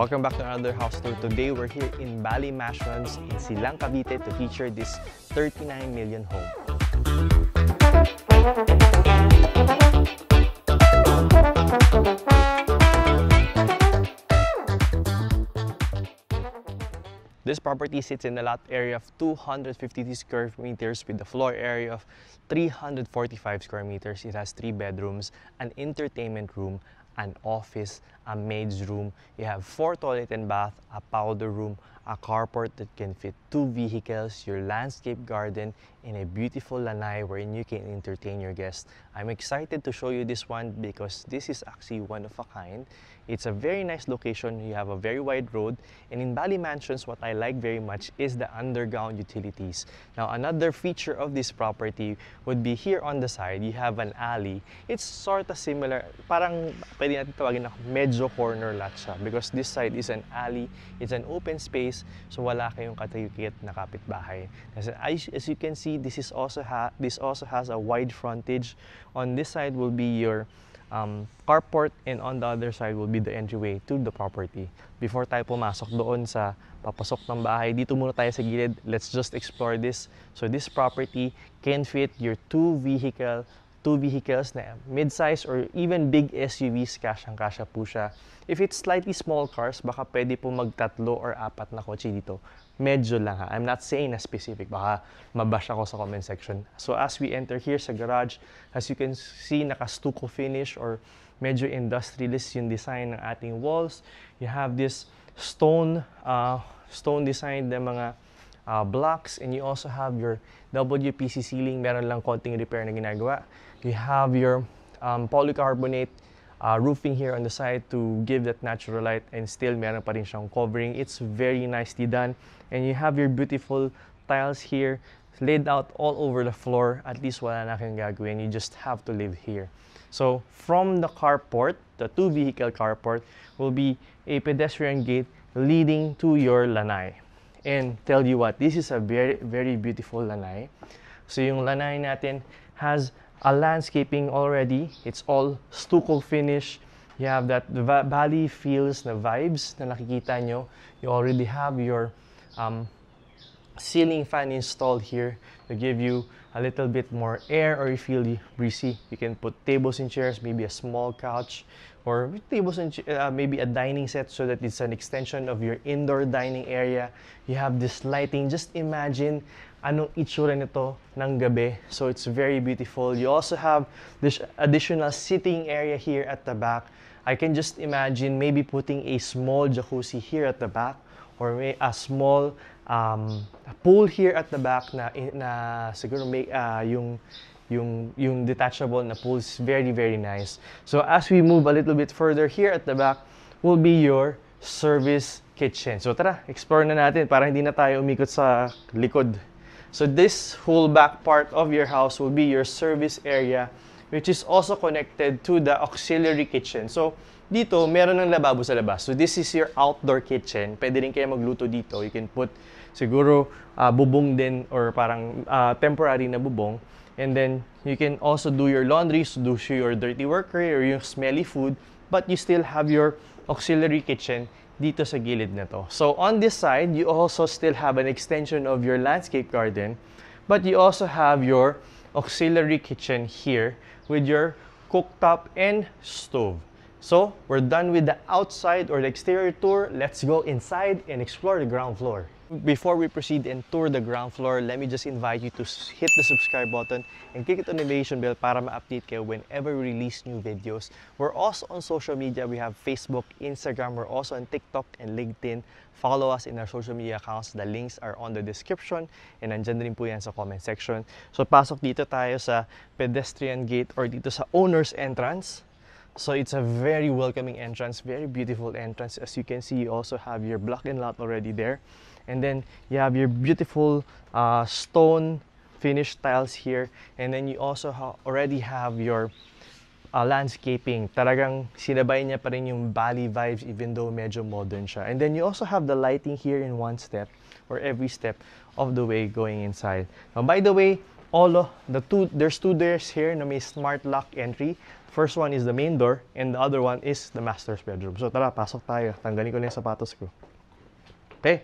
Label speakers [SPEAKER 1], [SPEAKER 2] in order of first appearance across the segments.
[SPEAKER 1] Welcome back to another house tour. Today we're here in Bali Mansions in Silang, Cavite to feature this 39 million home. This property sits in a lot area of 252 square meters with a floor area of 345 square meters. It has 3 bedrooms, an entertainment room, an office, a maid's room. You have 4 toilet and bath, a powder room, a carport that can fit 2 vehicles, your landscape garden, and a beautiful lanai wherein you can entertain your guests. I'm excited to show you this one because this is actually one of a kind. It's a very nice location. You have a very wide road, and in Bali Mansions, what I like very much is the underground utilities. Now, another feature of this property would be here on the side, you have an alley. It's sort of similar, parang pwede natin tawagin na medyo corner lot siya because this side is an alley, it's an open space, so wala kayong katayukit na kapitbahay. As you can see, this also has a wide frontage. On this side will be your carport, and on the other side will be the entryway to the property. Before tayo pumasok doon sa papasok ng bahay, dito muna tayo sa gilid. Let's just explore this. So this property can fit your 2 vehicles na mid-size or even big SUVs, kasyang-kasya po siya. If it's slightly small cars, baka pwede po magtatlo or 4 na kotse dito. Medyo lang ha. I'm not saying na specific, baka mabash ako sa comment section. So as we enter here sa garage, as you can see, naka-stucco finish or medyo industrialist yung design ng ating walls. You have this stone design na mga blocks, and you also have your WPC ceiling. Meron lang konting repair na ginagawa. You have your polycarbonate roofing here on the side to give that natural light, and still meron pa rin siyang covering. It's very nicely done, and you have your beautiful tiles here laid out all over the floor. At least wala na kayong gagawin, you just have to live here. So from the carport, the 2 vehicle carport, will be a pedestrian gate leading to your lanai. And tell you what, this is a very, very beautiful lanai. So yung lanai natin has a landscaping already. It's all stucco finish. You have that Bali feels na vibes na nakikita nyo. You already have your ceiling fan installed here to give you a little bit more air, or you feel breezy. You can put tables and chairs, maybe a small couch, or tables and maybe a dining set so that it's an extension of your indoor dining area. You have this lighting. Just imagine anong itsura nito ng gabi. So it's very beautiful. You also have this additional sitting area here at the back. I can just imagine maybe putting a small jacuzzi here at the back, or a small pool here at the back na siguro may yung detachable na pool is very, very nice. So as we move a little bit further, here at the back will be your service kitchen. So tara, explore na natin para hindi na tayo umikot sa likod. So this whole back part of your house will be your service area, which is also connected to the auxiliary kitchen. So dito, meron ng lababo sa labas. So this is your outdoor kitchen. Pwede rin kayo magluto dito. You can put siguro bubong din, or parang temporary na bubong. And then you can also do your laundry, so do your dirty work or yung smelly food, but you still have your auxiliary kitchen dito sa gilid na to. So on this side, you also still have an extension of your landscape garden, but you also have your auxiliary kitchen here with your cooktop and stove. So we're done with the outside or the exterior tour. Let's go inside and explore the ground floor. Before we proceed and tour the ground floor, let me just invite you to hit the subscribe button and click the notification bell para ma-update kayo whenever we release new videos. We're also on social media. We have Facebook, Instagram. We're also on TikTok and LinkedIn. Follow us in our social media accounts. The links are on the description, and nandyan din po yan sa comment section. So pasok dito tayo sa pedestrian gate or dito sa owner's entrance. So it's a very welcoming entrance, very beautiful entrance. As you can see, you also have your block and lot already there. And then you have your beautiful stone finished tiles here. And then you also already have your landscaping. Talagang sinabay niya pa rin yung Bali vibes even though medyo modern siya. And then you also have the lighting here in one step or every step of the way going inside. Now, by the way, there's two doors here na may smart lock entry. First one is the main door and the other one is the master's bedroom. So tara, pasok tayo. Tanggalin ko na yung sapatos ko. Okay.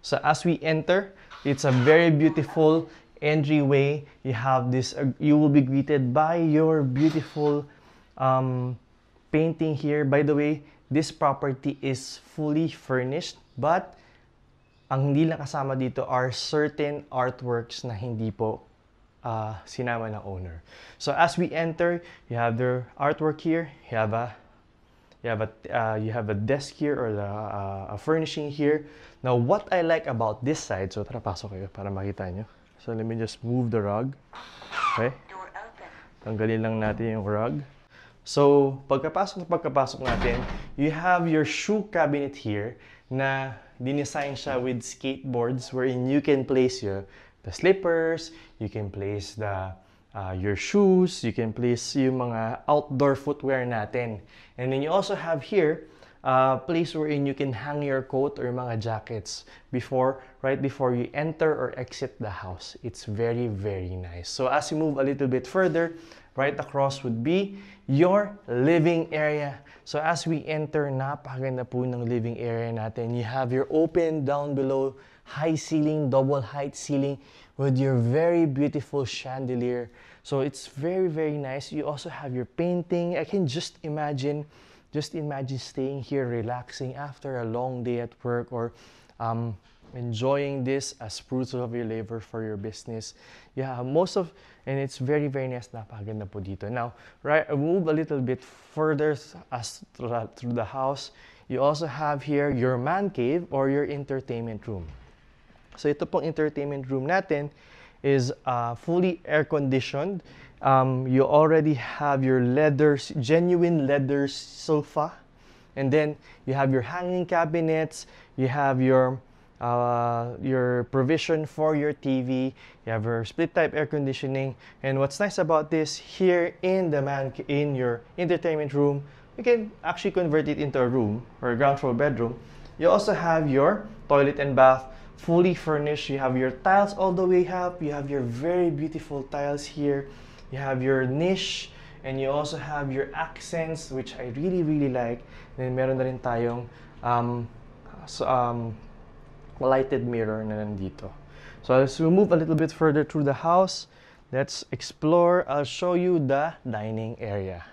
[SPEAKER 1] So as we enter, it's a very beautiful entryway. You have this, you will be greeted by your beautiful painting here. By the way, this property is fully furnished, but ang hindi lang kasama dito are certain artworks na hindi po sinama ng owner. So as we enter, you have their artwork here. You have a desk here or a furnishing here. Now, what I like about this side, so tara pasok kayo para makita nyo. So let me just move the rug. Okay. Tanggalin lang natin yung rug. So pagkapasok natin, you have your shoe cabinet here na dinesign siya with skateboards wherein you can place the slippers, you can place your shoes, you can place yung mga outdoor footwear natin. And then you also have here a place wherein you can hang your coat or mga jackets right before you enter or exit the house. It's very, very nice. So as you move a little bit further, right across would be your living area. So as we enter, napakaganda po ng living area natin. You have your open down below, high ceiling, double height ceiling with your very beautiful chandelier. So it's very, very nice. You also have your painting. I can just imagine staying here, relaxing after a long day at work, or enjoying this as fruits of your labor for your business. Yeah, and it's very, very nice. Napakaganda po dito. Now, move a little bit further through the house. You also have here your man cave or your entertainment room. So ito pong entertainment room natin is fully air-conditioned. You already have your genuine leather sofa. And then you have your hanging cabinets. You have your provision for your TV. You have your split-type air conditioning. And what's nice about this, here in your entertainment room, you can actually convert it into a room or a ground floor bedroom. You also have your toilet and bath, fully furnished. You have your tiles all the way up. You have your very beautiful tiles here. You have your niche, and you also have your accents, which I really, really like. Then meron na rin tayong lighted mirror na nandito. So as we move a little bit further through the house, let's explore. I'll show you the dining area.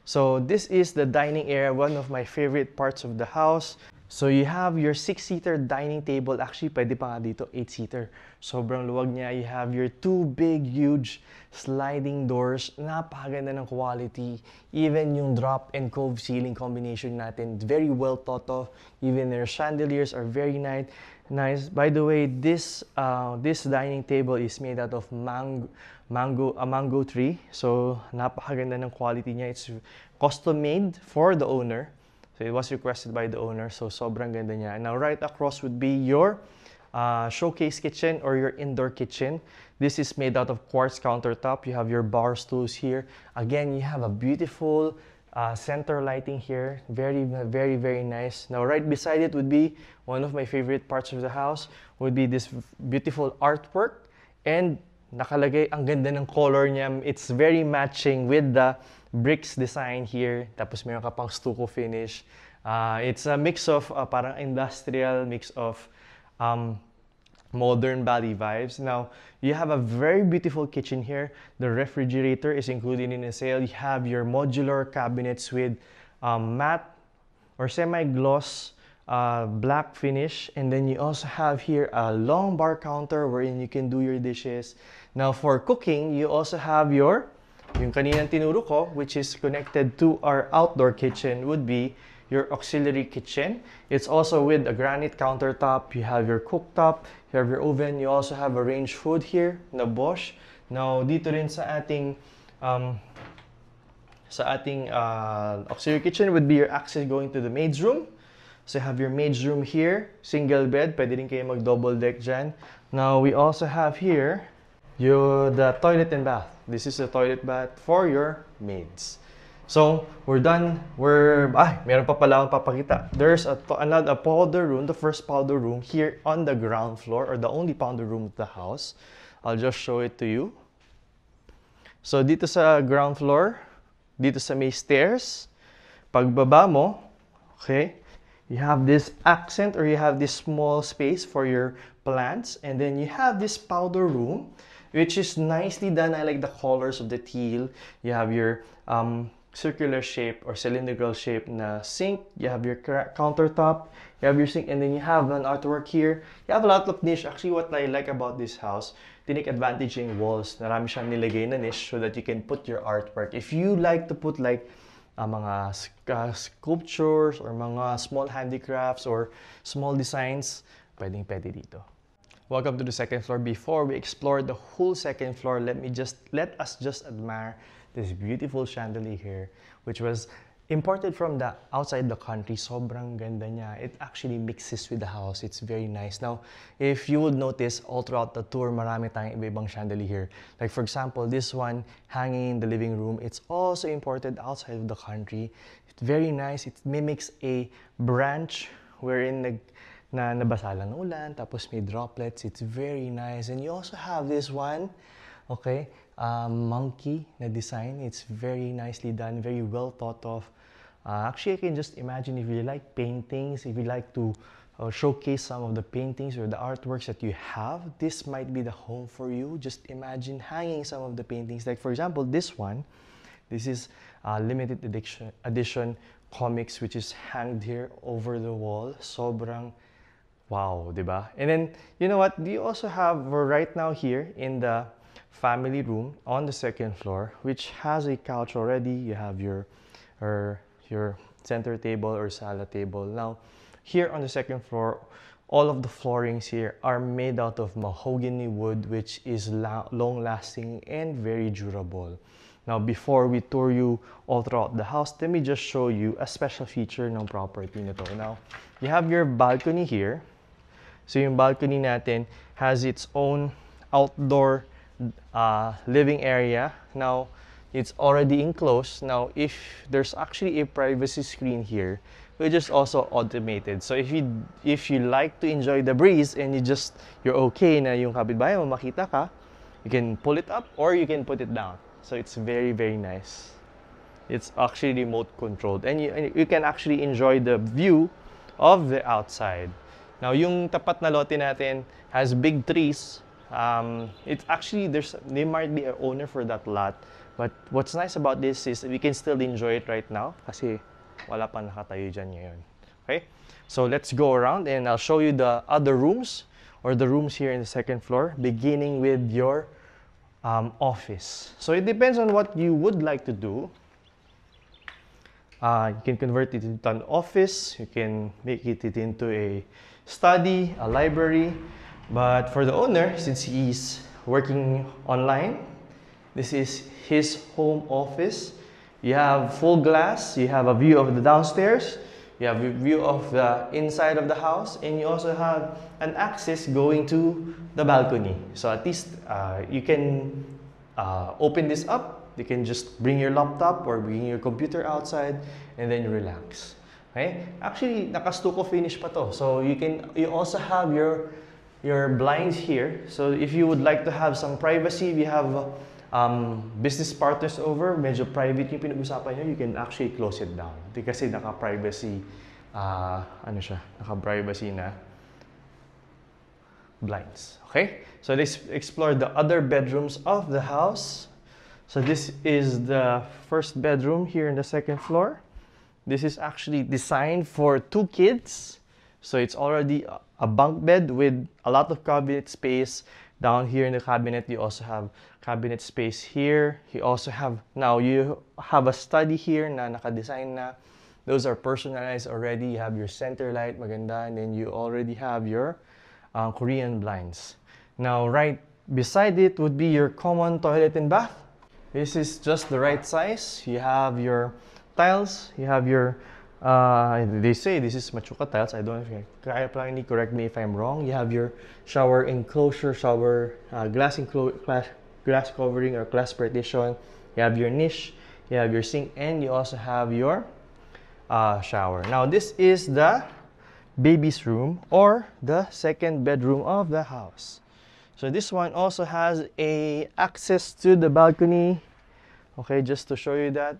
[SPEAKER 1] So this is the dining area, one of my favorite parts of the house. So you have your 6-seater dining table. Actually, pwede pa nga dito 8-seater. Sobrang luwag niya. You have your 2 big, huge sliding doors. Napakaganda ng quality. Even yung drop and cove ceiling combination natin, very well thought of. Even their chandeliers are very nice. By the way, this dining table is made out of a mango tree. So napakaganda ng quality niya. It's custom made for the owner. So it was requested by the owner, so sobrang ganda niya. Now right across would be your showcase kitchen or your indoor kitchen. This is made out of quartz countertop. You have your bar stools here. Again, you have a beautiful center lighting here. Very, very, very nice. Now right beside it would be one of my favorite parts of the house, would be this beautiful artwork. And nakalagay, ang ganda ng color niya. It's very matching with the bricks design here. Tapos meron ka pang stucco finish. It's a mix of parang industrial, mix of modern Bali vibes. Now, you have a very beautiful kitchen here. The refrigerator is included in the sale. You have your modular cabinets with matte or semi-gloss black finish. And then you also have here a long bar counter wherein you can do your dishes. Now, for cooking, you also have yung kaninang tinuro ko, which is connected to our outdoor kitchen, would be your auxiliary kitchen. It's also with a granite countertop. You have your cooktop, you have your oven. You also have a range hood here na Bosch. Now, dito rin sa ating auxiliary kitchen would be your access going to the maid's room. So you have your maid's room here, single bed. Pwede rin kayo mag-double deck dyan. Now, we also have here the toilet and bath. This is a toilet bath for your maids. So, we're done. Meron pa pala akong papakita. There's another powder room, the first powder room here on the ground floor, or the only powder room of the house. I'll just show it to you. So, dito sa ground floor, dito sa may stairs, pagbaba mo, okay, you have this accent, or you have this small space for your plants, and then you have this powder room, which is nicely done. I like the colors of the teal. You have your circular shape or cylindrical shape na sink. You have your countertop. You have your sink, and then you have an artwork here. You have a lot of niche. Actually, what I like about this house, take advantage yung walls. Marami siyang nilagay na niche so that you can put your artwork. If you like to put like mga sculptures or mga small handicrafts or small designs, pwede dito. Welcome to the second floor. Before we explore the whole second floor, let us just admire this beautiful chandelier here, which was imported from the outside the country. Sobrang ganda niya. It actually mixes with the house. It's very nice. Now, if you would notice, all throughout the tour, marami tayong iba-ibang chandelier here. Like for example, this one hanging in the living room, it's also imported outside of the country. It's very nice. It mimics a branch wherein nabasa lang ng ulan, tapos may droplets. It's very nice. And you also have this one, okay, monkey na design. It's very nicely done, very well thought of. Actually, I can just imagine if you like paintings, if you like to showcase some of the paintings or the artworks that you have, this might be the home for you. Just imagine hanging some of the paintings. Like for example, this one, this is limited edition comics, which is hanged here over the wall. Sobrang wow, diba? And then, you know what? You also have right now here in the family room on the second floor, which has a couch already. You have your center table or sala table. Now, here on the second floor, all of the floorings here are made out of mahogany wood, which is long-lasting and very durable. Now, before we tour you all throughout the house, let me just show you a special feature ng property nito. Now, you have your balcony here. So yung balcony natin has its own outdoor living area. Now, it's already enclosed. Now, if there's actually a privacy screen here, which is also automated. So if you like to enjoy the breeze and you're okay na yung kapitbahay mo makita ka, you can pull it up or you can put it down. So it's very, very nice. It's actually remote controlled, and you can actually enjoy the view of the outside. Now, yung tapat na lote natin has big trees. It's actually, there might be an owner for that lot. But what's nice about this is we can still enjoy it right now kasi wala pa nakatayo dyan ngayon. Okay? So let's go around and I'll show you the other rooms or the rooms here in the second floor, beginning with your office. So it depends on what you would like to do. You can convert it into an office. You can make it into a study, a library. But for the owner, since he's working online, this is his home office. You have full glass. You have a view of the downstairs. You have a view of the inside of the house. And you also have an access going to the balcony. So at least you can open this up. You can just bring your laptop or bring your computer outside and then relax. Okay? Actually, naka-stucco finish pa to. So you also have your blinds here. So if you would like to have some privacy, we have business partners over, medyo private yung pinag-usapan nyo, you can actually close it down. Kasi naka-privacy, naka-privacy na blinds. Okay? So let's explore the other bedrooms of the house. So this is the first bedroom here in the second floor. This is actually designed for 2 kids. So it's already a bunk bed with a lot of cabinet space. Down here in the cabinet, you also have cabinet space here. You have a study here na naka-design na. Those are personalized already. You have your center light, maganda, and then you already have your Korean blinds. Now, right beside it would be your common toilet and bath. This is just the right size. You have your tiles. You have your, they say this is Machuca tiles. I don't know if you can correct me if I'm wrong. You have your shower enclosure, glass covering or glass partition. You have your niche. You have your sink, and you also have your shower. Now, this is the baby's room or the second bedroom of the house. So this one also has a access to the balcony. Okay, just to show you that.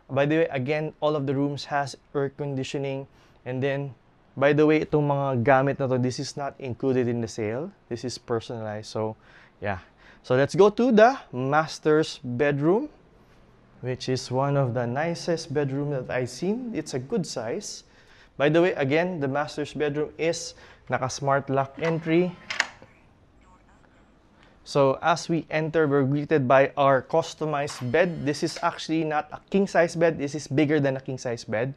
[SPEAKER 1] By the way, again, all of the rooms has air conditioning. And then, by the way, itong mga gamit na to, this is not included in the sale. This is personalized. So, yeah. So let's go to the master's bedroom, which is one of the nicest bedroom that I've seen. It's a good size. By the way, again, the master's bedroom is naka-smart lock entry. So as we enter, we're greeted by our customized bed. This is actually not a king-size bed. This is bigger than a king-size bed.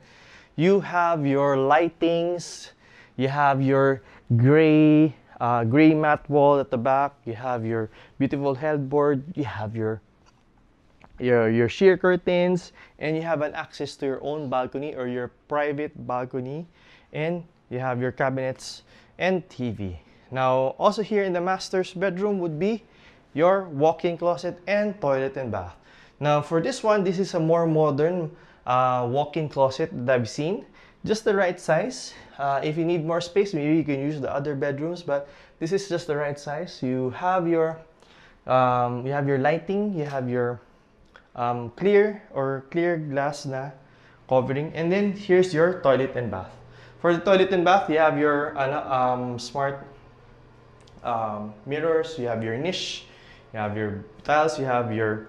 [SPEAKER 1] You have your lightings. You have your gray matte wall at the back. You have your beautiful headboard. You have your sheer curtains, and you have an access to your own balcony or your private balcony, and you have your cabinets and TV. Now, also here in the master's bedroom would be your walk-in closet and toilet and bath. Now, for this one, this is a more modern walk-in closet that I've seen. Just the right size. If you need more space, maybe you can use the other bedrooms, but this is just the right size. You have your lighting, you have your clear glass na covering, and then here's your toilet and bath. For the toilet and bath, you have your smart mirrors, you have your niche, you have your tiles, you have your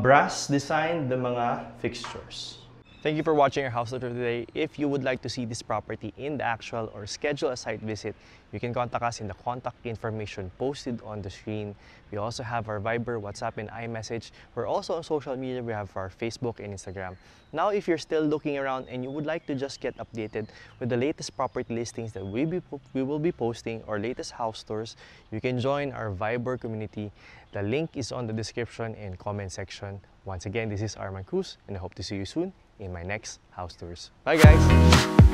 [SPEAKER 1] brass design, the mga fixtures. Thank you for watching our house tour today. If you would like to see this property in the actual or schedule a site visit, you can contact us in the contact information posted on the screen. We also have our Viber, WhatsApp, and iMessage. We're also on social media. We have our Facebook and Instagram. Now, if you're still looking around and you would like to just get updated with the latest property listings that we will be posting or latest house tours, you can join our Viber community. The link is on the description and comment section. Once again, this is Arman Cruz, and I hope to see you soon in my next house tours. Bye guys!